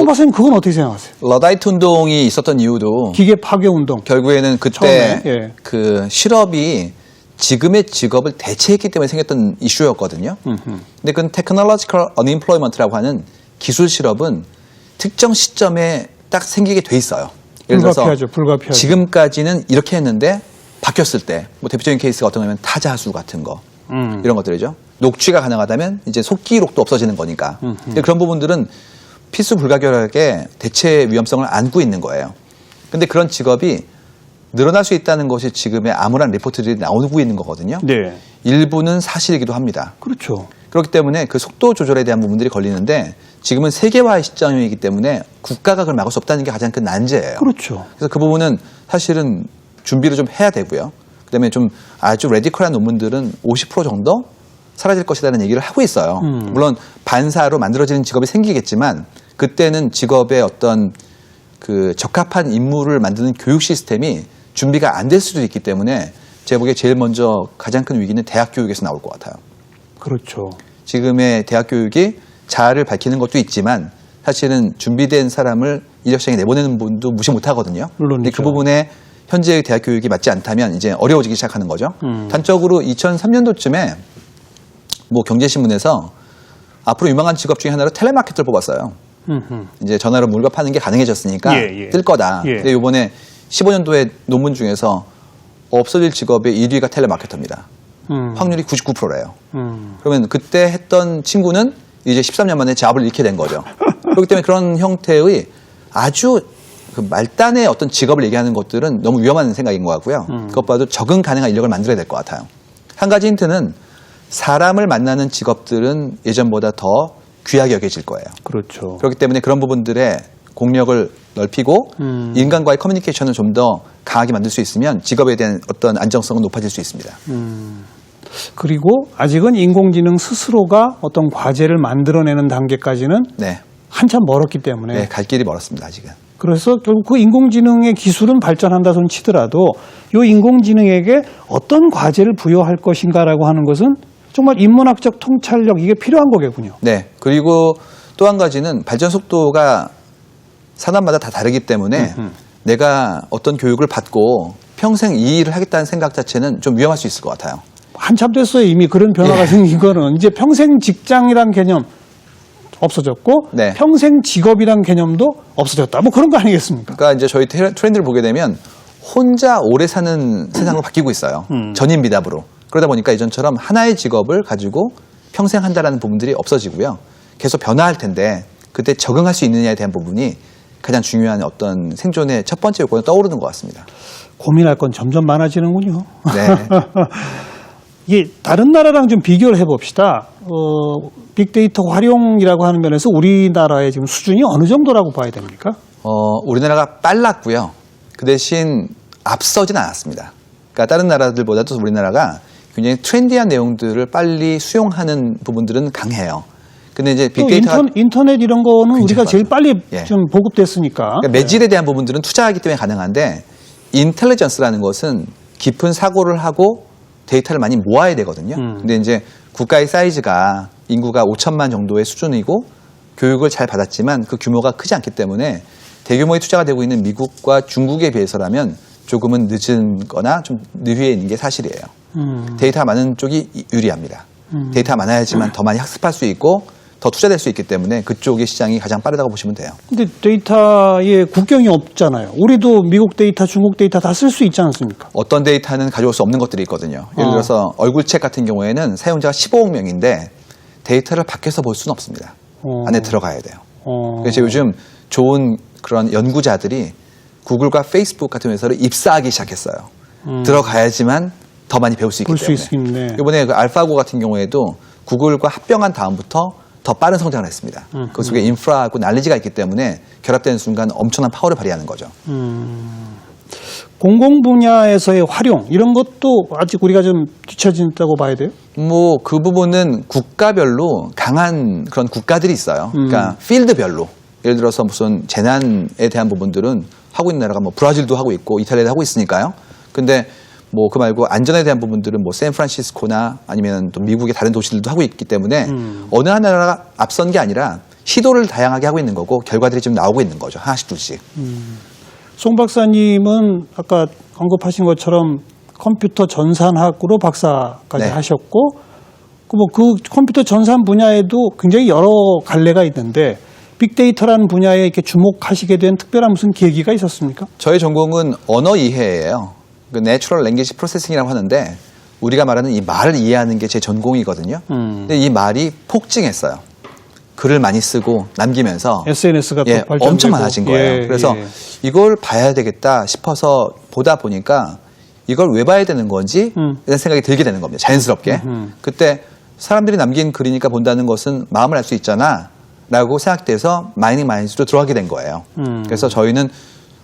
정 박사님 그건 어떻게 생각하세요? 러다이트 운동이 있었던 이유도 기계 파괴 운동. 결국에는 그때 처음에, 예. 그 실업이 지금의 직업을 대체했기 때문에 생겼던 이슈였거든요. 근데 그건 technological unemployment라고 하는 기술 실업은 특정 시점에 딱 생기게 돼 있어요. 예를 들어서 불가피하죠. 지금까지는 이렇게 했는데 바뀌었을 때 뭐 대표적인 케이스가 어떤 거냐면 타자수 같은 거 이런 것들이죠. 녹취가 가능하다면 이제 속기록도 없어지는 거니까. 근데 그런 부분들은 필수 불가결하게 대체 위험성을 안고 있는 거예요. 근데 그런 직업이 늘어날 수 있다는 것이 지금의 암울한 리포트들이 나오고 있는 거거든요. 네. 일부는 사실이기도 합니다. 그렇죠. 그렇기 때문에 그 속도 조절에 대한 부분들이 걸리는데 지금은 세계화의 시점이기 때문에 국가가 그걸 막을 수 없다는 게 가장 큰 난제예요. 그렇죠. 그래서 그 부분은 사실은 준비를 좀 해야 되고요. 그다음에 좀 아주 레디컬한 논문들은 50% 정도 사라질 것이라는 얘기를 하고 있어요. 물론 반사로 만들어지는 직업이 생기겠지만 그때는 직업의 어떤 그 적합한 인물을 만드는 교육 시스템이 준비가 안 될 수도 있기 때문에 제 보기에 제일 먼저 가장 큰 위기는 대학 교육에서 나올 것 같아요. 그렇죠. 지금의 대학 교육이 자아를 밝히는 것도 있지만 사실은 준비된 사람을 인력 시장에 내보내는 분도 무시 못 하거든요. 물론이죠. 근데 그 부분에 현재의 대학 교육이 맞지 않다면 이제 어려워지기 시작하는 거죠. 단적으로 2003년도쯤에 뭐 경제신문에서 앞으로 유망한 직업 중에 하나로 텔레마케터를 뽑았어요. 이제 전화로 물건 파는 게 가능해졌으니까 예. 뜰 거다. 예. 근데 이번에 15년도에 논문 중에서 없어질 직업의 1위가 텔레마케터입니다. 확률이 99%래요. 그러면 그때 했던 친구는 이제 13년 만에 잡을 잃게 된 거죠. 그렇기 때문에 그런 형태의 아주 그 말단의 어떤 직업을 얘기하는 것들은 너무 위험한 생각인 것 같고요. 그것보다도 적응 가능한 인력을 만들어야 될 것 같아요. 한 가지 힌트는 사람을 만나는 직업들은 예전보다 더 귀하게 여겨질 거예요. 그렇죠. 그렇기 때문에 그런 부분들의 공력을 넓히고 인간과의 커뮤니케이션을 좀 더 강하게 만들 수 있으면 직업에 대한 어떤 안정성은 높아질 수 있습니다. 그리고 아직은 인공지능 스스로가 어떤 과제를 만들어내는 단계까지는 네. 한참 멀었기 때문에 네, 갈 길이 멀었습니다, 아직은. 그래서 결국 그 인공지능의 기술은 발전한다 손 치더라도 이 인공지능에게 어떤 과제를 부여할 것인가라고 하는 것은 정말 인문학적 통찰력 이게 필요한 거겠군요. 네. 그리고 또 한 가지는 발전 속도가 산업마다 다 다르기 때문에 내가 어떤 교육을 받고 평생 이 일을 하겠다는 생각 자체는 좀 위험할 수 있을 것 같아요. 한참 됐어요. 이미 그런 변화가 생긴 거는 이제 평생 직장이란 개념 없어졌고 네. 평생 직업이란 개념도 없어졌다. 뭐 그런 거 아니겠습니까? 그러니까 이제 저희 트렌드를 보게 되면 혼자 오래 사는 세상으로 바뀌고 있어요. 전인 미답으로. 그러다 보니까 예전처럼 하나의 직업을 가지고 평생 한다라는 부분들이 없어지고요. 계속 변화할 텐데 그때 적응할 수 있느냐에 대한 부분이 가장 중요한 어떤 생존의 첫 번째 요건이 떠오르는 것 같습니다. 고민할 건 점점 많아지는군요. 네. 이게 다른 나라랑 좀 비교를 해봅시다. 빅데이터 활용이라고 하는 면에서 우리나라의 지금 수준이 어느 정도라고 봐야 됩니까? 우리나라가 빨랐고요. 그 대신 앞서진 않았습니다. 그러니까 다른 나라들보다도 우리나라가 굉장히 트렌디한 내용들을 빨리 수용하는 부분들은 강해요. 근데 이제 빅데이터가 인터넷 이런 거는 우리가 제일 빨리 예. 좀 보급됐으니까. 그러니까 매질에 대한 부분들은 투자하기 때문에 가능한데 인텔리전스라는 것은 깊은 사고를 하고 데이터를 많이 모아야 되거든요. 근데 이제 국가의 사이즈가 인구가 5천만 정도의 수준이고 교육을 잘 받았지만 그 규모가 크지 않기 때문에 대규모의 투자가 되고 있는 미국과 중국에 비해서라면 조금은 늦은 거나 좀 느리에 있는 게 사실이에요. 데이터가 많은 쪽이 유리합니다. 데이터가 많아야지만 더 많이 학습할 수 있고 더 투자될 수 있기 때문에 그쪽의 시장이 가장 빠르다고 보시면 돼요. 근데 데이터에 국경이 없잖아요. 우리도 미국 데이터, 중국 데이터 다 쓸 수 있지 않습니까? 어떤 데이터는 가져올 수 없는 것들이 있거든요. 예를 들어서 얼굴책 같은 경우에는 사용자가 15억 명인데 데이터를 밖에서 볼 수는 없습니다. 안에 들어가야 돼요. 그래서 요즘 좋은 그런 연구자들이 구글과 페이스북 같은 회사를 입사하기 시작했어요. 들어가야지만 더 많이 배울 수 있기 때문에. 볼 수 있겠네. 이번에 그 알파고 같은 경우에도 구글과 합병한 다음부터 더 빠른 성장을 했습니다. 그 속에 인프라하고 날리지가 있기 때문에 결합되는 순간 엄청난 파워를 발휘하는 거죠. 공공 분야에서의 활용 이런 것도 아직 우리가 좀 뒤처진다고 봐야 돼요? 뭐 그 부분은 국가별로 강한 그런 국가들이 있어요. 그러니까 필드별로 예를 들어서 무슨 재난에 대한 부분들은 하고 있는 나라가 뭐 브라질도 하고 있고 이탈리아도 하고 있으니까요. 근데 뭐 그 말고 안전에 대한 부분들은 뭐 샌프란시스코나 아니면 또 미국의 다른 도시들도 하고 있기 때문에 어느 한 나라가 앞선 게 아니라 시도를 다양하게 하고 있는 거고 결과들이 좀 나오고 있는 거죠. 하나씩 둘씩. 송 박사님은 아까 언급하신 것처럼 컴퓨터 전산학으로 박사까지 네. 하셨고 그 컴퓨터 전산 분야에도 굉장히 여러 갈래가 있는데 빅데이터라는 분야에 이렇게 주목하시게 된 특별한 무슨 계기가 있었습니까? 저의 전공은 언어 이해예요. 그 Natural Language Processing이라고 하는데 우리가 말하는 이 말을 이해하는 게 제 전공이거든요. 근데 이 말이 폭증했어요. 글을 많이 쓰고 남기면서 SNS가 또 발전되고 엄청 많아진 거예요. 그래서 이걸 봐야 되겠다 싶어서 보다 보니까 이걸 왜 봐야 되는 건지 이런 생각이 들게 되는 겁니다. 자연스럽게. 그때 사람들이 남긴 글이니까 본다는 것은 마음을 알 수 있잖아 라고 생각돼서 마이닝 마인즈로 들어가게 된 거예요. 그래서 저희는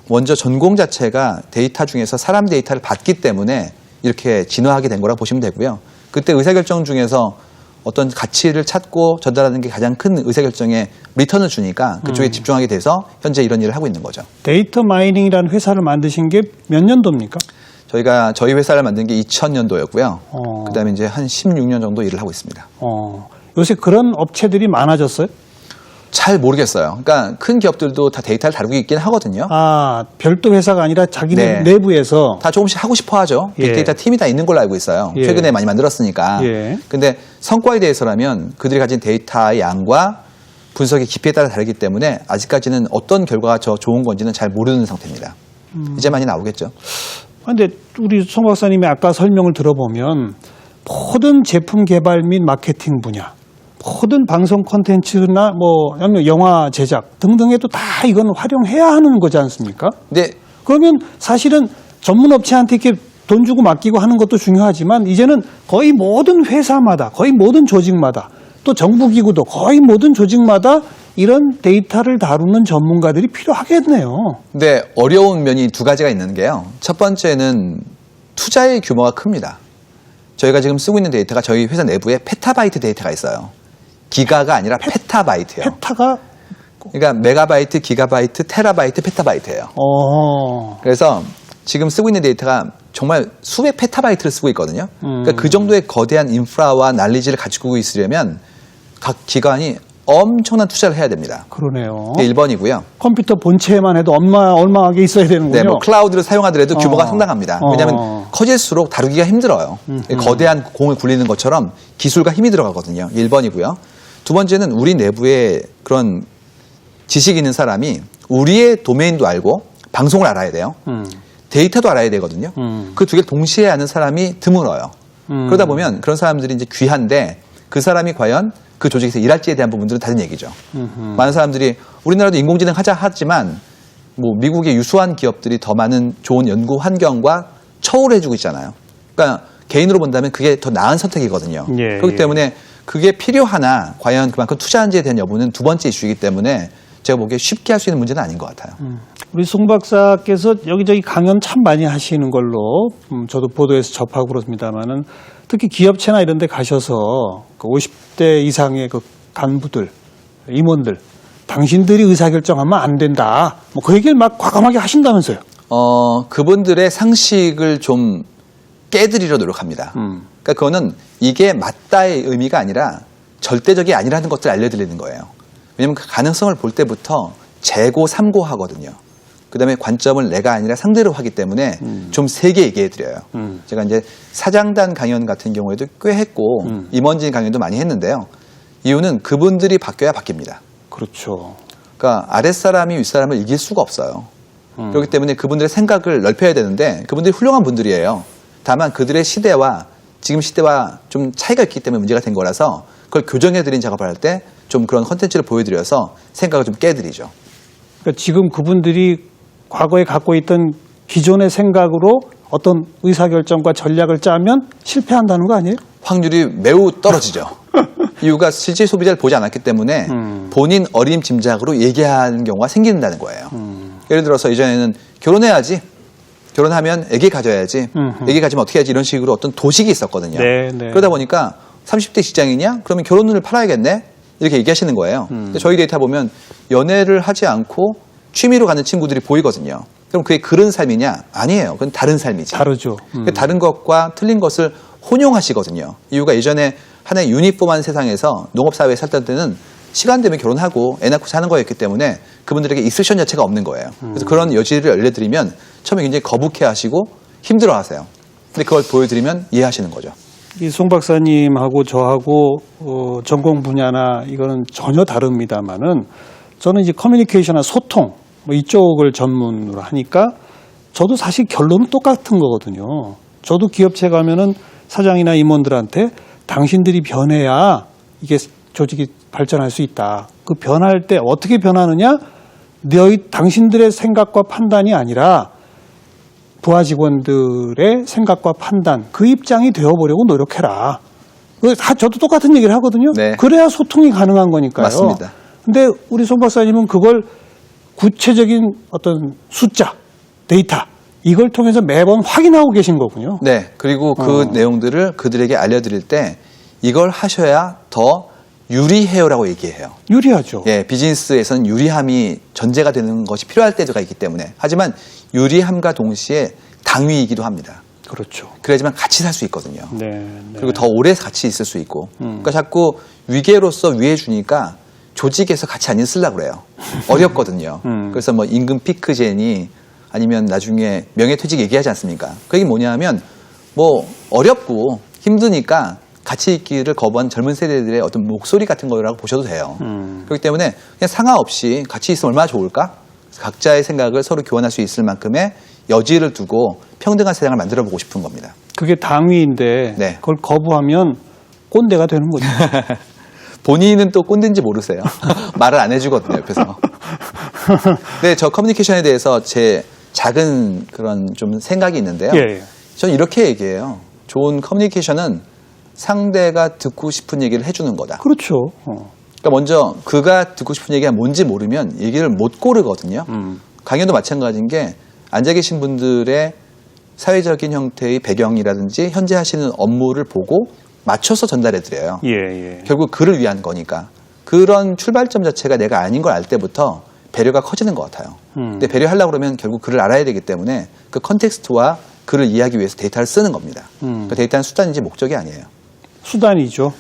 먼저 전공 자체가 데이터 중에서 사람 데이터를 받기 때문에 이렇게 진화하게 된 거라고 보시면 되고요. 그때 의사결정 중에서 어떤 가치를 찾고 전달하는 게 가장 큰 의사결정에 리턴을 주니까 그쪽에 집중하게 돼서 현재 이런 일을 하고 있는 거죠. 데이터 마이닝이라는 회사를 만드신 게 몇 년도입니까? 저희 회사를 만든 게 2000년도였고요. 그다음에 이제 한 16년 정도 일을 하고 있습니다. 요새 그런 업체들이 많아졌어요? 잘 모르겠어요. 그러니까 큰 기업들도 다 데이터를 다루고 있긴 하거든요. 별도 회사가 아니라 자기네 내부에서 다 조금씩 하고 싶어 하죠. 빅데이터 팀이 다 있는 걸로 알고 있어요. 최근에 많이 만들었으니까. 근데 성과에 대해서라면 그들이 가진 데이터의 양과 분석의 깊이에 따라 다르기 때문에 아직까지는 어떤 결과가 더 좋은 건지는 잘 모르는 상태입니다. 이제 많이 나오겠죠. 근데 우리 송 박사님이 아까 설명을 들어보면 모든 제품 개발 및 마케팅 분야, 모든 방송 콘텐츠나 영화 제작 등등에도 다 이건 활용해야 하는 거지 않습니까? 네. 그러면 사실은 전문 업체한테 이렇게 돈 주고 맡기고 하는 것도 중요하지만 이제는 거의 모든 회사마다, 거의 모든 조직마다 또 정부기구도 거의 모든 조직마다 이런 데이터를 다루는 전문가들이 필요하겠네요. 근데 어려운 면이 두 가지가 있는 게요. 첫 번째는 투자의 규모가 큽니다. 저희가 지금 쓰고 있는 데이터가 저희 회사 내부에 페타바이트 데이터가 있어요. 기가가 아니라 페타바이트예요. 페타가? 그러니까 메가바이트, 기가바이트, 테라바이트, 페타바이트예요. 그래서 지금 쓰고 있는 데이터가 정말 수백 페타바이트를 쓰고 있거든요. 그러니까 그 정도의 거대한 인프라와 난리지를 가지고 있으려면 각 기관이 엄청난 투자를 해야 됩니다. 그러네요. 그게 1번이고요. 컴퓨터 본체에만 해도 얼마하게 있어야 되는군요. 네, 클라우드를 사용하더라도 규모가 상당합니다. 왜냐하면 커질수록 다루기가 힘들어요. 거대한 공을 굴리는 것처럼 기술과 힘이 들어가거든요. 1번이고요. 두 번째는 우리 내부에 그런 지식 있는 사람이 우리의 도메인도 알고 방송을 알아야 돼요. 데이터도 알아야 되거든요. 그 두 개를 동시에 아는 사람이 드물어요. 그러다 보면 그런 사람들이 이제 귀한데 그 사람이 과연 그 조직에서 일할지에 대한 부분들은 다른 얘기죠. 많은 사람들이 우리나라도 인공지능 하자 하지만 미국의 유수한 기업들이 더 많은 좋은 연구 환경과 처우를 해주고 있잖아요. 그러니까 개인으로 본다면 그게 더 나은 선택이거든요. 그렇기 때문에 그게 필요하나 과연 그만큼 투자한지에 대한 여부는 두 번째 이슈이기 때문에 제가 보기에 쉽게 할 수 있는 문제는 아닌 것 같아요. 우리 송 박사께서 여기저기 강연 참 많이 하시는 걸로 저도 보도에서 접하고 그렇습니다만은 특히 기업체나 이런 데 가셔서 그 50대 이상의 그 간부들, 임원들, 당신들이 의사결정하면 안 된다. 그 얘기를 막 과감하게 하신다면서요. 그분들의 상식을 좀 깨드리려 노력합니다. 그러니까 그거는 이게 맞다의 의미가 아니라 절대적이 아니라는 것들을 알려드리는 거예요. 왜냐하면 그 가능성을 볼 때부터 재고, 삼고하거든요. 그다음에 관점을 내가 아니라 상대로 하기 때문에 좀 세게 얘기해드려요. 제가 이제 사장단 강연 같은 경우에도 꽤 했고 임원진 강연도 많이 했는데요. 이유는 그분들이 바뀌어야 바뀝니다. 그렇죠. 그러니까 아랫사람이 윗사람을 이길 수가 없어요. 그렇기 때문에 그분들의 생각을 넓혀야 되는데 그분들이 훌륭한 분들이에요. 다만 그들의 시대와 지금 시대와 좀 차이가 있기 때문에 문제가 된 거라서 그걸 교정해드린 작업을 할 때 좀 그런 컨텐츠를 보여드려서 생각을 좀 깨드리죠. 그러니까 지금 그분들이 과거에 갖고 있던 기존의 생각으로 어떤 의사결정과 전략을 짜면 실패한다는 거 아니에요? 확률이 매우 떨어지죠. 이유가 실제 소비자를 보지 않았기 때문에 본인 어림짐작으로 얘기하는 경우가 생긴다는 거예요. 예를 들어서 이전에는 결혼해야지. 결혼하면 아기 가져야지. 아기 가지면 어떻게 해야지 이런 식으로 어떤 도식이 있었거든요. 그러다 보니까 30대 직장이냐? 그러면 결혼을 팔아야겠네? 이렇게 얘기하시는 거예요. 근데 저희 데이터 보면 연애를 하지 않고 취미로 가는 친구들이 보이거든요. 그럼 그게 그런 삶이냐? 아니에요. 그건 다른 삶이지. 다르죠. 다른 것과 틀린 것을 혼용하시거든요. 이유가 예전에 하나의 유니폼한 세상에서 농업사회에 살던 때는 시간 되면 결혼하고 애 낳고 사는 거였기 때문에 그분들에게 익스션 자체가 없는 거예요. 그래서 그런 여지를 알려드리면 처음에 굉장히 거북해하시고 힘들어하세요. 근데 그걸 보여드리면 이해하시는 거죠. 이 송 박사님하고 저하고 전공 분야나 이거는 전혀 다릅니다만은 저는 이제 커뮤니케이션이나 소통 뭐 이쪽을 전문으로 하니까 저도 사실 결론은 똑같은 거거든요. 저도 기업체 가면은 사장이나 임원들한테 당신들이 변해야 이게 조직이 발전할 수 있다. 그 변할 때 어떻게 변하느냐? 당신들의 생각과 판단이 아니라 부하 직원들의 생각과 판단, 그 입장이 되어보려고 노력해라. 저도 똑같은 얘기를 하거든요. 네. 그래야 소통이 가능한 거니까요. 맞습니다. 근데 우리 송 박사님은 그걸 구체적인 어떤 숫자, 데이터, 이걸 통해서 매번 확인하고 계신 거군요. 네. 그리고 그 내용들을 그들에게 알려드릴 때 이걸 하셔야 더 유리해요라고 얘기해요. 유리하죠. 예, 비즈니스에서는 유리함이 전제가 되는 것이 필요할 때가 있기 때문에. 하지만 유리함과 동시에 당위이기도 합니다. 그렇죠. 그래야지만 같이 살 수 있거든요. 네, 네. 그리고 더 오래 같이 있을 수 있고. 그러니까 자꾸 위계로서 위해 주니까 조직에서 같이 안 있으려고 그래요. 어렵거든요. 그래서 뭐 임금 피크제니 아니면 나중에 명예퇴직 얘기하지 않습니까? 그게 뭐냐면 뭐 어렵고 힘드니까 같이 있기를 거부한 젊은 세대들의 어떤 목소리 같은 거라고 보셔도 돼요. 그렇기 때문에 그냥 상하 없이 같이 있으면 얼마나 좋을까? 각자의 생각을 서로 교환할 수 있을 만큼의 여지를 두고 평등한 세상을 만들어 보고 싶은 겁니다. 그게 당위인데 네. 그걸 거부하면 꼰대가 되는 거죠. 본인은 또 꼰대인지 모르세요. 말을 안 해주거든요, 옆에서. 네, 저 커뮤니케이션에 대해서 제 작은 그런 좀 생각이 있는데요. 예. 저는 이렇게 얘기해요. 좋은 커뮤니케이션은 상대가 듣고 싶은 얘기를 해주는 거다. 그렇죠. 그러니까 먼저 그가 듣고 싶은 얘기가 뭔지 모르면 얘기를 못 고르거든요. 강연도 마찬가지인 게 앉아 계신 분들의 사회적인 형태의 배경이라든지 현재 하시는 업무를 보고 맞춰서 전달해 드려요. 예. 결국 그를 위한 거니까. 그런 출발점 자체가 내가 아닌 걸 알 때부터 배려가 커지는 것 같아요. 근데 배려하려고 그러면 결국 그를 알아야 되기 때문에 그 컨텍스트와 그를 이해하기 위해서 데이터를 쓰는 겁니다. 그 데이터는 수단이지 목적이 아니에요. 수단이죠.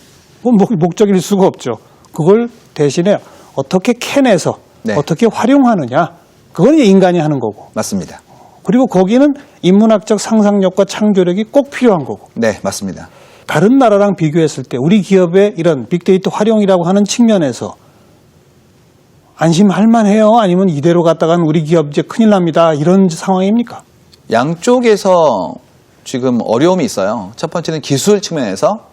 목적일 수가 없죠. 그걸 대신에 어떻게 캐내서 네. 어떻게 활용하느냐. 그건 이제 인간이 하는 거고. 맞습니다. 그리고 거기는 인문학적 상상력과 창조력이 꼭 필요한 거고. 네, 맞습니다. 다른 나라랑 비교했을 때 우리 기업의 이런 빅데이터 활용이라고 하는 측면에서 안심할 만해요? 아니면 이대로 갔다가는 우리 기업 이제 큰일 납니다. 이런 상황입니까? 양쪽에서 지금 어려움이 있어요. 첫 번째는 기술 측면에서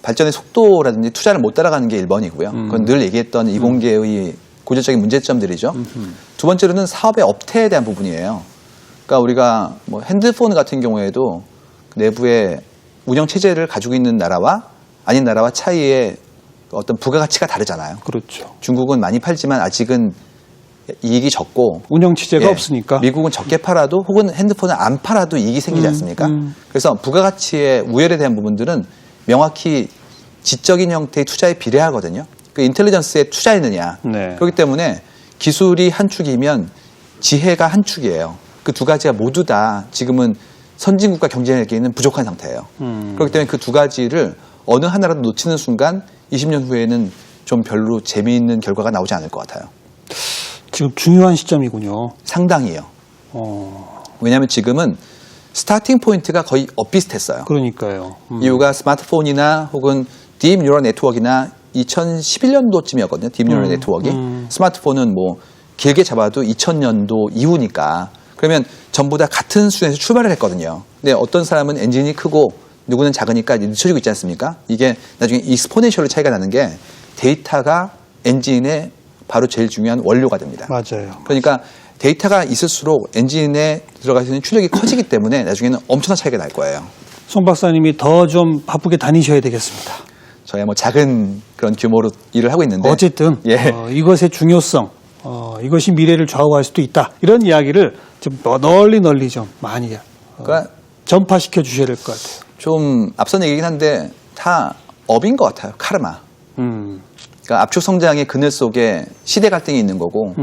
발전의 속도라든지 투자를 못 따라가는 게 1번이고요. 그건 늘 얘기했던 이공계의 고질적인 문제점들이죠. 두 번째로는 사업의 업태에 대한 부분이에요. 그러니까 우리가 뭐 핸드폰 같은 경우에도 내부에 운영 체제를 가지고 있는 나라와 아닌 나라와 차이의 어떤 부가가치가 다르잖아요. 그렇죠. 중국은 많이 팔지만 아직은 이익이 적고 운영 체제가 예, 없으니까. 미국은 적게 팔아도 혹은 핸드폰을 안 팔아도 이익이 생기지 않습니까? 그래서 부가가치의 우열에 대한 부분들은 명확히 지적인 형태의 투자에 비례하거든요. 그 인텔리전스에 투자했느냐. 네. 그렇기 때문에 기술이 한 축이면 지혜가 한 축이에요. 그 두 가지가 모두 다 지금은 선진국가 경쟁에게는 부족한 상태예요. 그렇기 때문에 그 두 가지를 어느 하나라도 놓치는 순간 20년 후에는 좀 별로 재미있는 결과가 나오지 않을 것 같아요. 지금 중요한 시점이군요. 상당히요. 왜냐하면 지금은 스타팅 포인트가 거의 엇비슷했어요. 그러니까요. 이유가 스마트폰이나 혹은 딥 뉴럴 네트워크나 2011년도쯤이었거든요. 딥 뉴럴 네트워크. 스마트폰은 뭐 길게 잡아도 2000년도 이후니까. 그러면 전부 다 같은 수준에서 출발을 했거든요. 근데 어떤 사람은 엔진이 크고 누구는 작으니까 늦춰지고 있지 않습니까? 이게 나중에 익스포넨셜로 차이가 나는 게 데이터가 엔진의 바로 제일 중요한 원료가 됩니다. 맞아요. 그러니까 데이터가 있을수록 엔진에 들어갈 수 있는 출력이 커지기 때문에 나중에는 엄청난 차이가 날 거예요. 송 박사님이 더 좀 바쁘게 다니셔야 되겠습니다. 저야 뭐 작은 그런 규모로 일을 하고 있는데 어쨌든 예. 이것의 중요성, 이것이 미래를 좌우할 수도 있다. 이런 이야기를 좀 널리 좀 많이 그러니까 전파시켜 주셔야 될 것 같아요. 좀 앞선 얘기긴 한데 다 업인 것 같아요. 카르마. 그러니까 압축 성장의 그늘 속에 시대 갈등이 있는 거고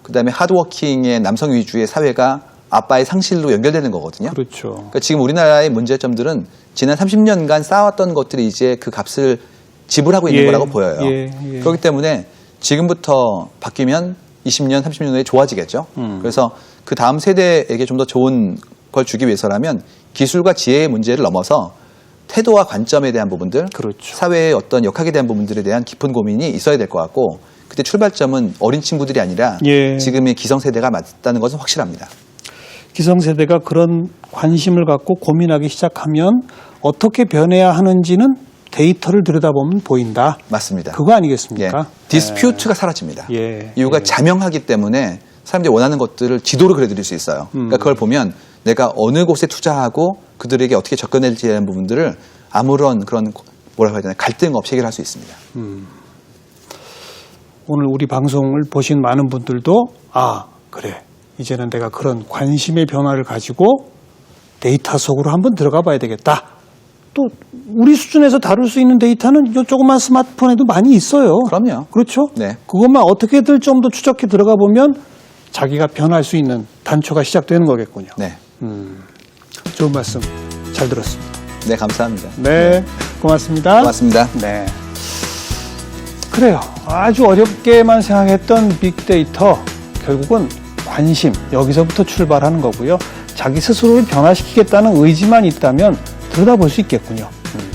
그다음에 하드워킹의 남성 위주의 사회가 아빠의 상실로 연결되는 거거든요. 그렇죠. 그러니까 지금 우리나라의 문제점들은 지난 30년간 쌓아왔던 것들이 이제 그 값을 지불하고 있는 예, 거라고 보여요. 예, 예. 그렇기 때문에 지금부터 바뀌면 20년, 30년 후에 좋아지겠죠. 그래서 그 다음 세대에게 좀 더 좋은 걸 주기 위해서라면 기술과 지혜의 문제를 넘어서 태도와 관점에 대한 부분들, 그렇죠. 사회의 어떤 역학에 대한 부분들에 대한 깊은 고민이 있어야 될 것 같고 그때 출발점은 어린 친구들이 아니라 예. 지금의 기성세대가 맞다는 것은 확실합니다. 기성세대가 그런 관심을 갖고 고민하기 시작하면 어떻게 변해야 하는지는 데이터를 들여다보면 보인다. 맞습니다. 그거 아니겠습니까? 디스퓨트가 사라집니다. 예. 이유가 예. 자명하기 때문에 사람들이 원하는 것들을 지도로 그려드릴 수 있어요. 그러니까 그걸 보면 내가 어느 곳에 투자하고 그들에게 어떻게 접근할지에 대한 부분들을 아무런 그런 뭐라고 해야 되나 갈등 없이 해결할 수 있습니다. 오늘 우리 방송을 보신 많은 분들도 그래. 이제는 내가 그런 관심의 변화를 가지고 데이터 속으로 한번 들어가 봐야 되겠다. 또 우리 수준에서 다룰 수 있는 데이터는 이 조그만 스마트폰에도 많이 있어요. 그럼요. 그렇죠? 네. 그것만 어떻게든 좀 더 추적해 들어가 보면 자기가 변할 수 있는 단초가 시작되는 거겠군요. 네. 좋은 말씀 잘 들었습니다. 네, 감사합니다. 네, 고맙습니다. 고맙습니다. 네. 그래요. 아주 어렵게만 생각했던 빅데이터 결국은 관심 여기서부터 출발하는 거고요. 자기 스스로를 변화시키겠다는 의지만 있다면 들여다볼 수 있겠군요.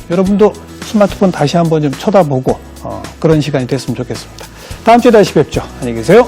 여러분도 스마트폰 다시 한번 좀 쳐다보고 그런 시간이 됐으면 좋겠습니다. 다음 주에 다시 뵙죠. 안녕히 계세요.